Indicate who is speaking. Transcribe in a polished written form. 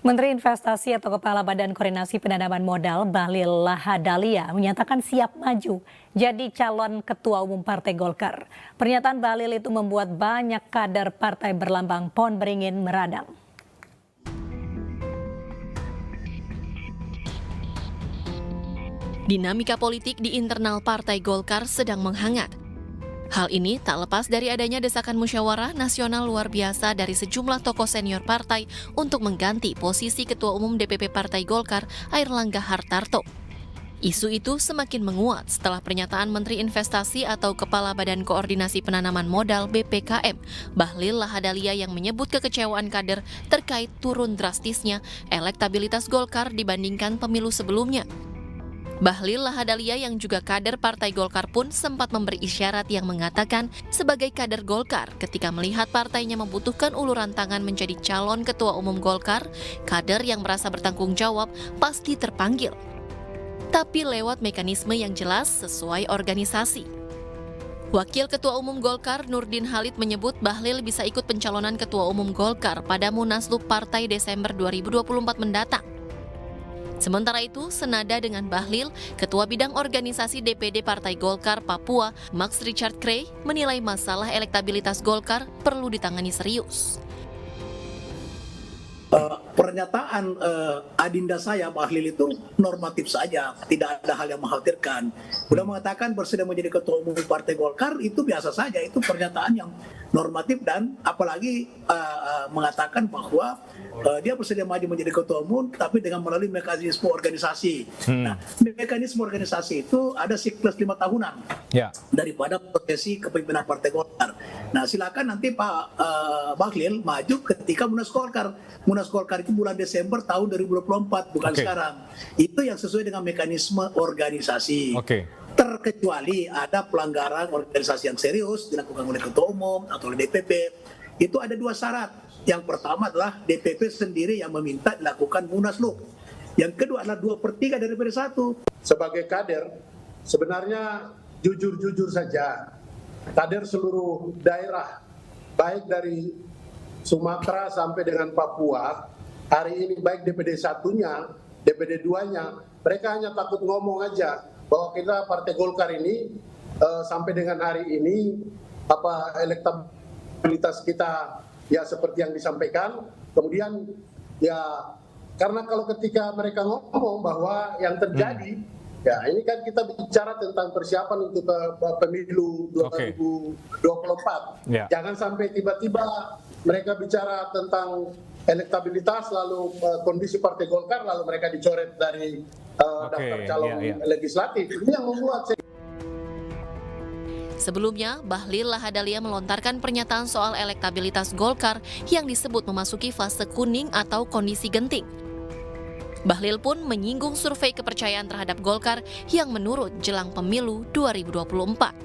Speaker 1: Menteri Investasi atau Kepala Badan Koordinasi Penanaman Modal Bahlil Lahadalia menyatakan siap maju jadi calon Ketua Umum Partai Golkar. Pernyataan Bahlil itu membuat banyak kader partai berlambang pohon beringin meradang.
Speaker 2: Dinamika politik di internal Partai Golkar sedang menghangat. Hal ini tak lepas dari adanya desakan musyawarah nasional luar biasa dari sejumlah tokoh senior partai untuk mengganti posisi Ketua Umum DPP Partai Golkar, Airlangga Hartarto. Isu itu semakin menguat setelah pernyataan Menteri Investasi atau Kepala Badan Koordinasi Penanaman Modal BPKM, Bahlil Lahadalia yang menyebut kekecewaan kader terkait turun drastisnya elektabilitas Golkar dibandingkan pemilu sebelumnya. Bahlil Lahadalia yang juga kader Partai Golkar pun sempat memberi isyarat yang mengatakan sebagai kader Golkar ketika melihat partainya membutuhkan uluran tangan menjadi calon Ketua Umum Golkar, kader yang merasa bertanggung jawab pasti terpanggil. Tapi lewat mekanisme yang jelas sesuai organisasi. Wakil Ketua Umum Golkar Nurdin Halid menyebut Bahlil bisa ikut pencalonan Ketua Umum Golkar pada Munaslup Partai Desember 2024 mendatang. Sementara itu, senada dengan Bahlil, Ketua Bidang Organisasi DPD Partai Golkar Papua, Max Richard Krey, menilai masalah elektabilitas Golkar perlu ditangani serius.
Speaker 3: Pernyataan adinda saya Bahlil itu normatif saja, tidak ada hal yang mengkhawatirkan. Sudah mengatakan bersedia menjadi Ketua Umum Partai Golkar, itu biasa saja, itu pernyataan yang normatif dan apalagi mengatakan bahwa dia bersedia maju menjadi Ketua Umum tapi dengan melalui mekanisme organisasi. Nah, mekanisme organisasi itu ada siklus 5 tahunan daripada prosesi kepemimpinan Partai Golkar. Nah, silakan nanti Pak Bahlil maju ketika Munas Golkar. Munas Golkar itu bulan Desember tahun 2024, bukan sekarang. Itu yang sesuai dengan mekanisme organisasi. Terkecuali ada pelanggaran organisasi yang serius dilakukan oleh Ketua Umum atau oleh DPP, itu ada 2 syarat. Yang pertama adalah DPP sendiri yang meminta dilakukan munaslup. Yang kedua adalah 2/3 daripada 1.
Speaker 4: Sebagai kader, sebenarnya jujur-jujur saja, kader seluruh daerah, baik dari Sumatera sampai dengan Papua, hari ini baik DPD 1-nya, DPD 2-nya, mereka hanya takut ngomong aja bahwa kita Partai Golkar ini sampai dengan hari ini elektabilitas kita ya seperti yang disampaikan. Kemudian ya karena kalau ketika mereka ngomong bahwa yang terjadi ya ini kan kita bicara tentang persiapan untuk pemilu 2024. Jangan sampai tiba-tiba mereka bicara tentang elektabilitas lalu kondisi Partai Golkar lalu mereka dicoret dari daftar calon legislatif. Ini yang membuat
Speaker 2: Sebelumnya, Bahlil Lahadalia melontarkan pernyataan soal elektabilitas Golkar yang disebut memasuki fase kuning atau kondisi genting. Bahlil pun menyinggung survei kepercayaan terhadap Golkar yang menurun jelang pemilu 2024.